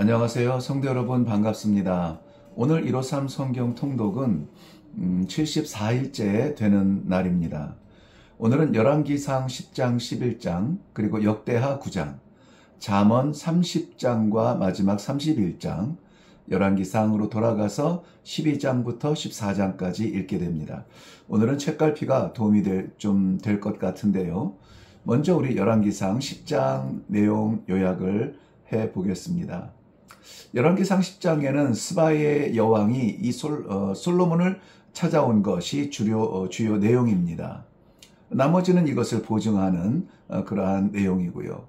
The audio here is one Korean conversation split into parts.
안녕하세요. 성도 여러분 반갑습니다. 오늘 153 성경 통독은 74일째 되는 날입니다. 오늘은 열왕기상 10장, 11장, 그리고 역대하 9장, 잠언 30장과 마지막 31장, 열왕기상으로 돌아가서 12장부터 14장까지 읽게 됩니다. 오늘은 책갈피가 도움이 좀 될 것 같은데요. 먼저 우리 열왕기상 10장 내용 요약을 해보겠습니다. 열왕기상 10장에는 스바의 여왕이 솔로몬을 찾아온 것이 주요 내용입니다. 나머지는 이것을 보증하는 그러한 내용이고요.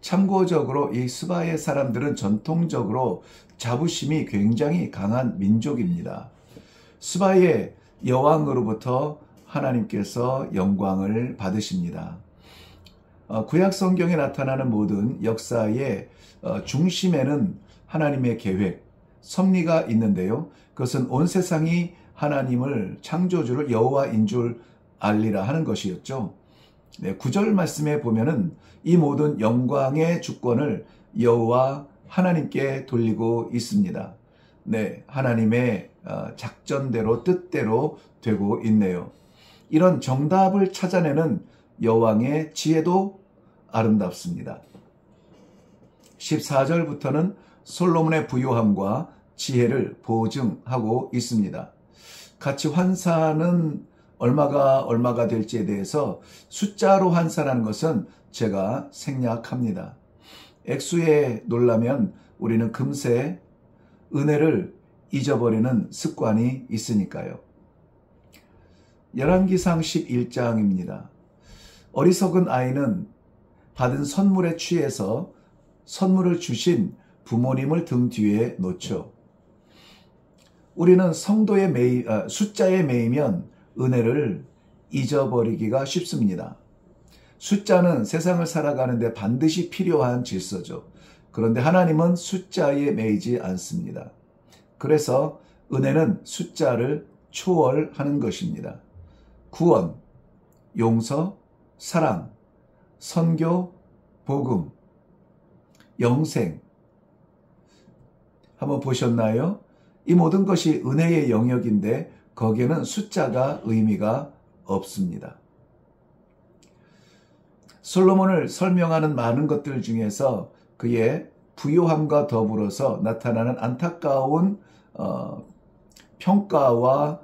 참고적으로 이 스바의 사람들은 전통적으로 자부심이 굉장히 강한 민족입니다. 스바의 여왕으로부터 하나님께서 영광을 받으십니다. 구약 성경에 나타나는 모든 역사의 중심에는 하나님의 계획, 섭리가 있는데요. 그것은 온 세상이 하나님을 창조주를 여호와인 줄 알리라 하는 것이었죠. 9절 말씀에 보면은 이 모든 영광의 주권을 여호와 하나님께 돌리고 있습니다. 하나님의 작전대로 뜻대로 되고 있네요. 이런 정답을 찾아내는 여왕의 지혜도 아름답습니다. 14절부터는 솔로몬의 부요함과 지혜를 보증하고 있습니다. 같이 환산은 얼마가 될지에 대해서 숫자로 환산하는 것은 제가 생략합니다. 액수에 놀라면 우리는 금세 은혜를 잊어버리는 습관이 있으니까요. 열왕기상 11장입니다. 어리석은 아이는 받은 선물에 취해서 선물을 주신 부모님을 등 뒤에 놓죠. 우리는 숫자에 매이면 은혜를 잊어버리기가 쉽습니다. 숫자는 세상을 살아가는데 반드시 필요한 질서죠. 그런데 하나님은 숫자에 매이지 않습니다. 그래서 은혜는 숫자를 초월하는 것입니다. 구원, 용서, 사랑, 선교, 복음, 영생. 한번 보셨나요? 이 모든 것이 은혜의 영역인데 거기에는 숫자가 의미가 없습니다. 솔로몬을 설명하는 많은 것들 중에서 그의 부요함과 더불어서 나타나는 안타까운 평가와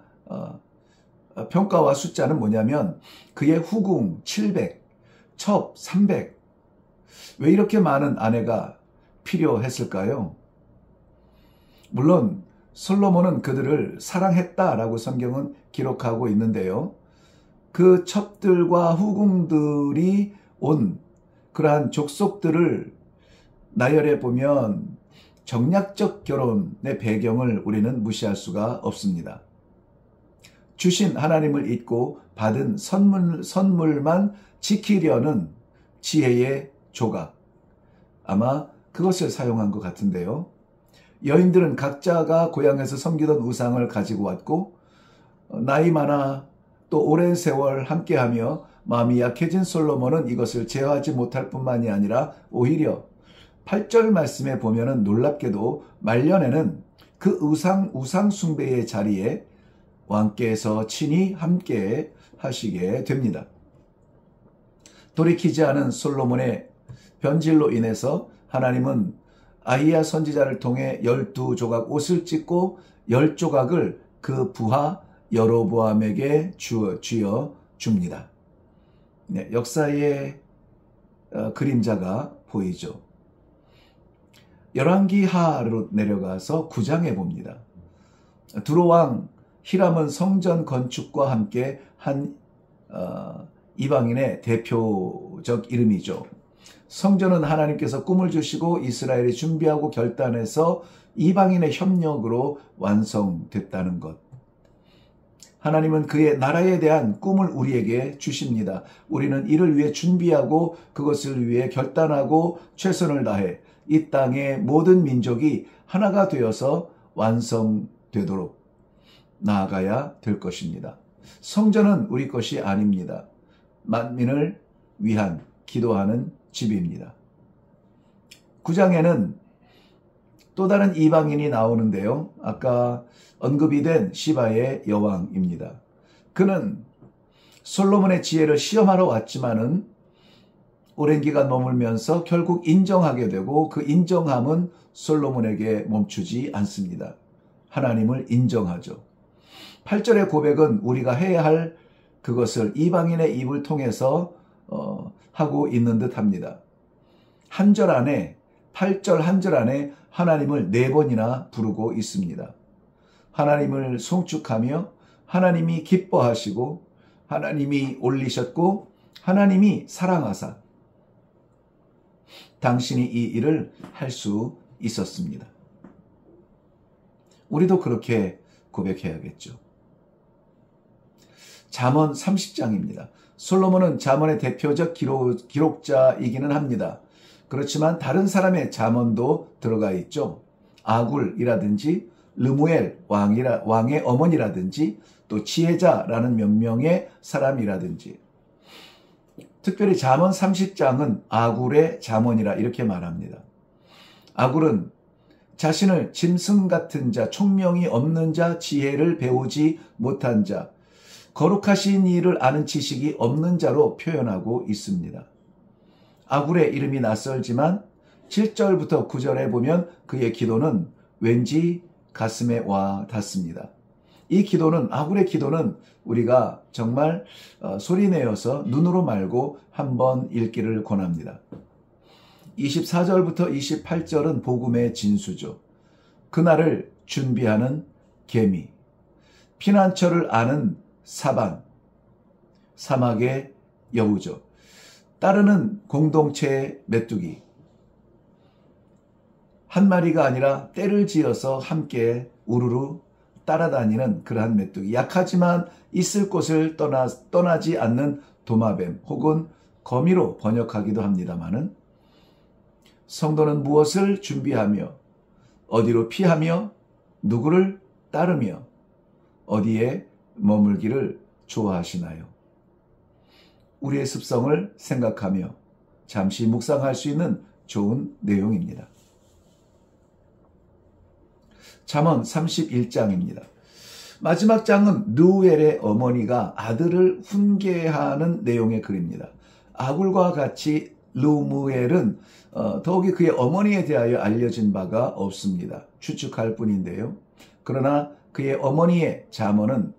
숫자는 뭐냐면 그의 후궁 700, 첩 300. 왜 이렇게 많은 아내가 필요했을까요? 물론 솔로몬은 그들을 사랑했다라고 성경은 기록하고 있는데요. 그 첩들과 후궁들이 온 그러한 족속들을 나열해 보면 정략적 결혼의 배경을 우리는 무시할 수가 없습니다. 주신 하나님을 잊고 받은 선물만 지키려는 지혜의 조각. 아마 그것을 사용한 것 같은데요. 여인들은 각자가 고향에서 섬기던 우상을 가지고 왔고 나이 많아 또 오랜 세월 함께하며 마음이 약해진 솔로몬은 이것을 제어하지 못할 뿐만이 아니라 오히려 8절 말씀에 보면은 놀랍게도 말년에는 그 우상 숭배의 자리에 왕께서 친히 함께 하시게 됩니다. 돌이키지 않은 솔로몬의 변질로 인해서 하나님은 아히야 선지자를 통해 12조각 옷을 찢고 10조각을 그 부하 여로보암에게 쥐어 줍니다. 역사의 그림자가 보이죠. 열왕기하로 내려가서 9장에 봅니다. 두로왕 히람은 성전 건축과 함께 한 이방인의 대표적 이름이죠. 성전은 하나님께서 꿈을 주시고 이스라엘이 준비하고 결단해서 이방인의 협력으로 완성됐다는 것. 하나님은 그의 나라에 대한 꿈을 우리에게 주십니다. 우리는 이를 위해 준비하고 그것을 위해 결단하고 최선을 다해 이 땅의 모든 민족이 하나가 되어서 완성되도록 나아가야 될 것입니다. 성전은 우리 것이 아닙니다. 만민을 위한 기도하는 집입니다. 9장에는 또 다른 이방인이 나오는데요. 아까 언급이 된 시바의 여왕입니다. 그는 솔로몬의 지혜를 시험하러 왔지만은 오랜 기간 머물면서 결국 인정하게 되고 그 인정함은 솔로몬에게 멈추지 않습니다. 하나님을 인정하죠. 8절의 고백은 우리가 해야 할 그것을 이방인의 입을 통해서 하고 있는 듯 합니다. 한 절 안에 8절 한 절 안에 하나님을 4번이나 부르고 있습니다. 하나님을 송축하며 하나님이 기뻐하시고 하나님이 올리셨고 하나님이 사랑하사 당신이 이 일을 할 수 있었습니다. 우리도 그렇게 고백해야겠죠. 잠언 30장입니다. 솔로몬은 잠언의 대표적 기록자이기는 합니다. 그렇지만 다른 사람의 잠언도 들어가 있죠. 아굴이라든지 르무엘 왕의 어머니라든지 또 지혜자라는 명명의 사람이라든지 특별히 잠언 30장은 아굴의 잠언이라 이렇게 말합니다. 아굴은 자신을 짐승 같은 자, 총명이 없는 자, 지혜를 배우지 못한 자, 거룩하신 일을 아는 지식이 없는 자로 표현하고 있습니다. 아굴의 이름이 낯설지만 7절부터 9절에 보면 그의 기도는 왠지 가슴에 와 닿습니다. 이 기도는 아굴의 기도는 우리가 정말 소리내어서 눈으로 말고 한번 읽기를 권합니다. 24절부터 28절은 복음의 진수죠. 그날을 준비하는 개미, 피난처를 아는 사반, 사막의 여우죠. 따르는 공동체의 메뚜기, 한 마리가 아니라 떼를 지어서 함께 우르르 따라다니는 그러한 메뚜기, 약하지만 있을 곳을 떠나지 않는 도마뱀 혹은 거미로 번역하기도 합니다마는 성도는 무엇을 준비하며 어디로 피하며 누구를 따르며 어디에 머물기를 좋아하시나요? 우리의 습성을 생각하며 잠시 묵상할 수 있는 좋은 내용입니다. 잠언 31장입니다. 마지막 장은 누엘의 어머니가 아들을 훈계하는 내용의 글입니다. 아굴과 같이 르무엘은 더욱이 그의 어머니에 대하여 알려진 바가 없습니다. 추측할 뿐인데요. 그러나 그의 어머니의 잠언은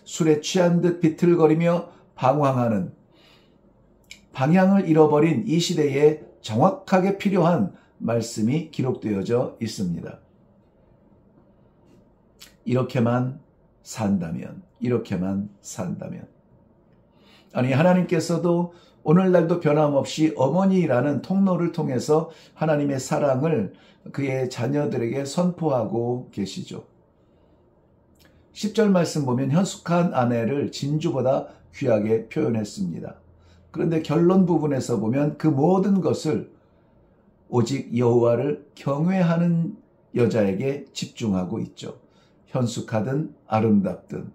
술에 취한 듯 비틀거리며 방황하는 방향을 잃어버린 이 시대에 정확하게 필요한 말씀이 기록되어져 있습니다. 이렇게만 산다면. 아니, 하나님께서도 오늘날도 변함없이 어머니라는 통로를 통해서 하나님의 사랑을 그의 자녀들에게 선포하고 계시죠. 10절 말씀 보면 현숙한 아내를 진주보다 귀하게 표현했습니다. 그런데 결론 부분에서 보면 그 모든 것을 오직 여호와를 경외하는 여자에게 집중하고 있죠. 현숙하든 아름답든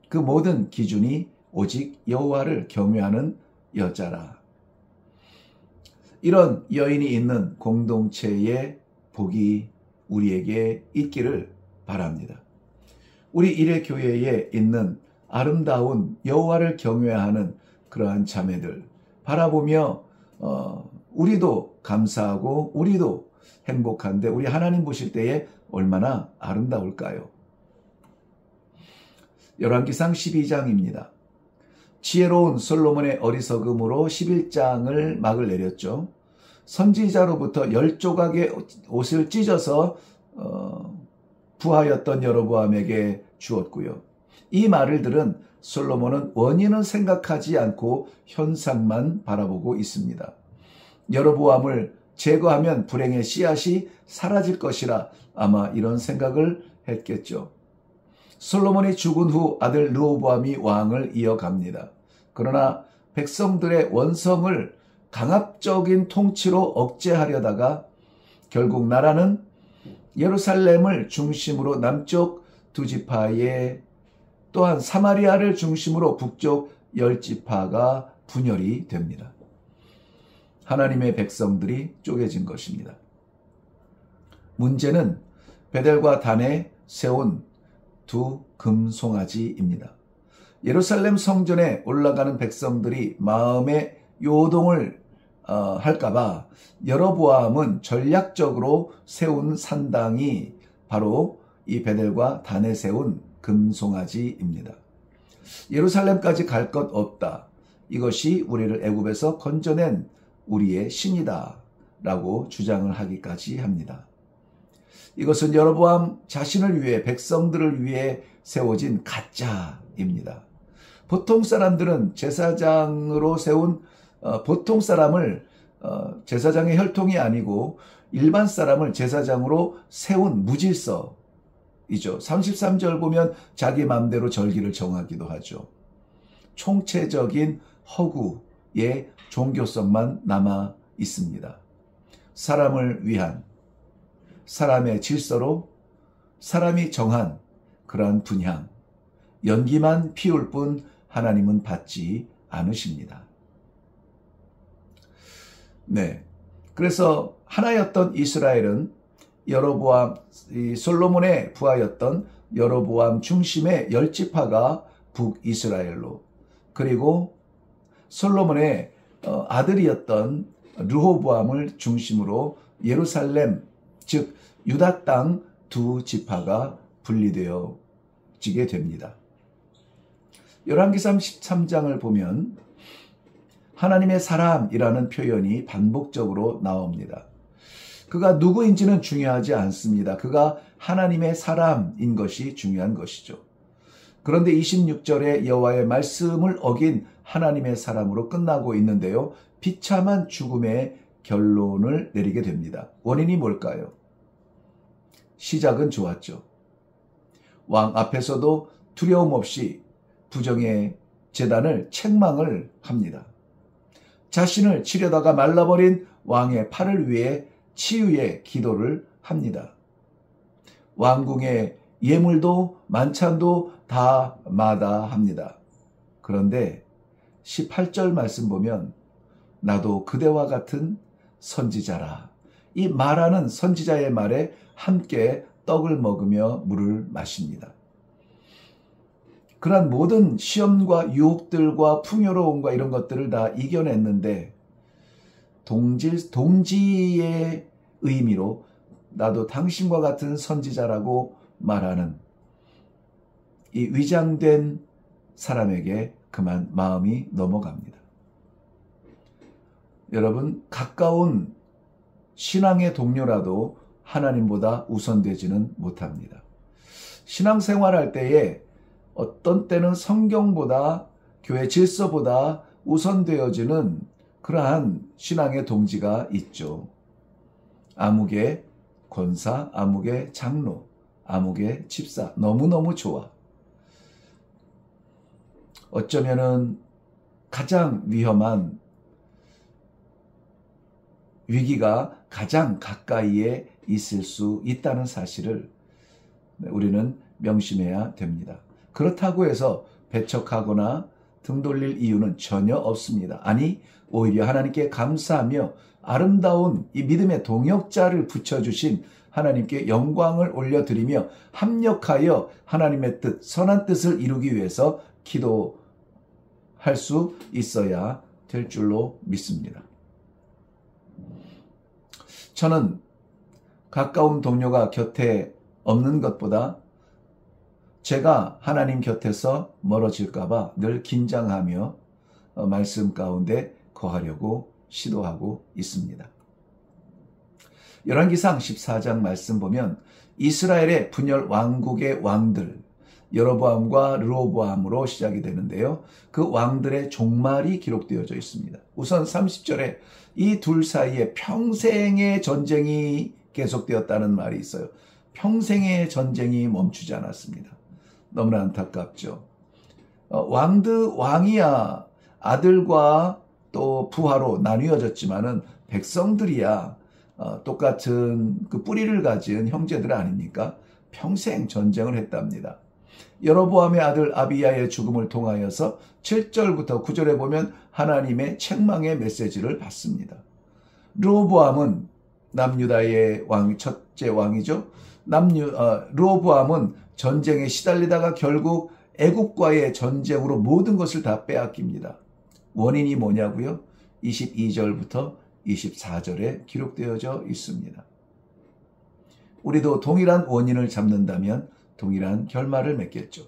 그 모든 기준이 오직 여호와를 경외하는 여자라. 이런 여인이 있는 공동체의 복이 우리에게 있기를 바랍니다. 우리 일회교회에 있는 아름다운 여호와를 경외하는 그러한 자매들 바라보며 우리도 감사하고 우리도 행복한데 우리 하나님 보실 때에 얼마나 아름다울까요? 열왕기상 12장입니다. 지혜로운 솔로몬의 어리석음으로 11장을 막을 내렸죠. 선지자로부터 10조각의 옷을 찢어서 부하였던 여로보암에게 주었고요. 이 말을 들은 솔로몬은 원인은 생각하지 않고 현상만 바라보고 있습니다. 여로보암을 제거하면 불행의 씨앗이 사라질 것이라 아마 이런 생각을 했겠죠. 솔로몬이 죽은 후 아들 르호보암이 왕을 이어갑니다. 그러나 백성들의 원성을 강압적인 통치로 억제하려다가 결국 나라는 예루살렘을 중심으로 남쪽 2지파에 또한 사마리아를 중심으로 북쪽 10지파가 분열이 됩니다. 하나님의 백성들이 쪼개진 것입니다. 문제는 베델과 단에 세운 두 금송아지입니다. 예루살렘 성전에 올라가는 백성들이 마음의 요동을 할까봐 여로보암은 전략적으로 세운 산당이 바로 이 베델과 단에 세운 금송아지입니다. 예루살렘까지 갈 것 없다. 이것이 우리를 애굽에서 건져낸 우리의 신이다 라고 주장을 하기까지 합니다. 이것은 여로보암 자신을 위해, 백성들을 위해 세워진 가짜입니다. 보통 사람들은 제사장으로 세운 보통 사람을 제사장의 혈통이 아니고 일반 사람을 제사장으로 세운 무질서이죠. 33절 보면 자기 마음대로 절기를 정하기도 하죠. 총체적인 허구의 종교성만 남아 있습니다. 사람을 위한, 사람의 질서로 사람이 정한 그러한 분향, 연기만 피울 뿐 하나님은 받지 않으십니다. 네, 그래서 하나였던 이스라엘은 여로보암, 솔로몬의 부하였던 여로보암 중심의 10지파가 북이스라엘로, 그리고 솔로몬의 아들이었던 르호보암을 중심으로 예루살렘, 즉 유다 땅 두 지파가 분리되어지게 됩니다. 열왕기상 13장을 보면 하나님의 사람이라는 표현이 반복적으로 나옵니다. 그가 누구인지는 중요하지 않습니다. 그가 하나님의 사람인 것이 중요한 것이죠. 그런데 26절에 여호와의 말씀을 어긴 하나님의 사람으로 끝나고 있는데요. 비참한 죽음의 결론을 내리게 됩니다. 원인이 뭘까요? 시작은 좋았죠. 왕 앞에서도 두려움 없이 부정의 제단을 책망을 합니다. 자신을 치려다가 말라버린 왕의 팔을 위해 치유의 기도를 합니다. 왕궁의 예물도 만찬도 다 마다합니다. 그런데 18절 말씀 보면 나도 그대와 같은 선지자라. 이 말하는 선지자의 말에 함께 떡을 먹으며 물을 마십니다. 그러한 모든 시험과 유혹들과 풍요로움과 이런 것들을 다 이겨냈는데 동지의 의미로 나도 당신과 같은 선지자라고 말하는 이 위장된 사람에게 그만 마음이 넘어갑니다. 여러분, 가까운 신앙의 동료라도 하나님보다 우선되지는 못합니다. 신앙생활할 때에 어떤 때는 성경보다 교회 질서보다 우선되어지는 그러한 신앙의 동지가 있죠. 아무개 권사, 아무개 장로, 아무개 집사, 너무너무 좋아. 어쩌면은 가장 위험한 위기가 가장 가까이에 있을 수 있다는 사실을 우리는 명심해야 됩니다. 그렇다고 해서 배척하거나 등 돌릴 이유는 전혀 없습니다. 아니, 오히려 하나님께 감사하며 아름다운 이 믿음의 동역자를 붙여주신 하나님께 영광을 올려드리며 합력하여 하나님의 뜻, 선한 뜻을 이루기 위해서 기도할 수 있어야 될 줄로 믿습니다. 저는 가까운 동료가 곁에 없는 것보다 제가 하나님 곁에서 멀어질까봐 늘 긴장하며 말씀 가운데 거하려고 시도하고 있습니다. 열왕기상 14장 말씀 보면 이스라엘의 분열 왕국의 왕들 여로보암과 르호보암으로 시작이 되는데요. 그 왕들의 종말이 기록되어져 있습니다. 우선 30절에 이 둘 사이에 평생의 전쟁이 계속되었다는 말이 있어요. 평생의 전쟁이 멈추지 않았습니다. 너무나 안타깝죠. 왕이야 아들과 또 부하로 나뉘어졌지만은 백성들이야 똑같은 그 뿌리를 가진 형제들 아닙니까? 평생 전쟁을 했답니다. 여로보암의 아들 아비야의 죽음을 통하여서 7절부터 9절에 보면 하나님의 책망의 메시지를 받습니다. 르호보암은 남유다의 첫째 왕이죠. 르호보암은 전쟁에 시달리다가 결국 애굽과의 전쟁으로 모든 것을 다 빼앗깁니다. 원인이 뭐냐고요? 22절부터 24절에 기록되어져 있습니다. 우리도 동일한 원인을 잡는다면 동일한 결말을 맺겠죠.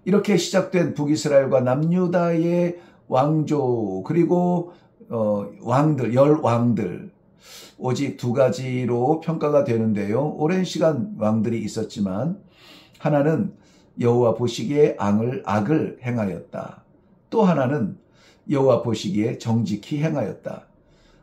이렇게 시작된 북이스라엘과 남유다의 왕조, 그리고 왕들, 10왕들, 오직 두 가지로 평가가 되는데요. 오랜 시간 왕들이 있었지만 하나는 여호와 보시기에 악을 행하였다. 또 하나는 여호와 보시기에 정직히 행하였다.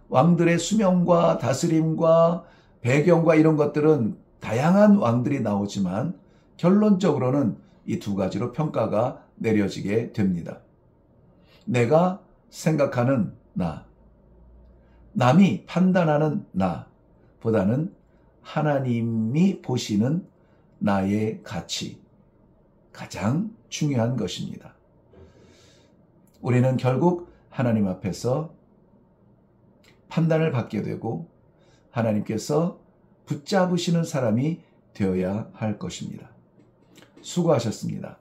왕들의 수명과 다스림과 배경과 이런 것들은 다양한 왕들이 나오지만 결론적으로는 이 두 가지로 평가가 내려지게 됩니다. 내가 생각하는 나, 남이 판단하는 나보다는 하나님이 보시는 나의 가치, 가장 중요한 것입니다. 우리는 결국 하나님 앞에서 판단을 받게 되고 하나님께서 붙잡으시는 사람이 되어야 할 것입니다. 수고하셨습니다.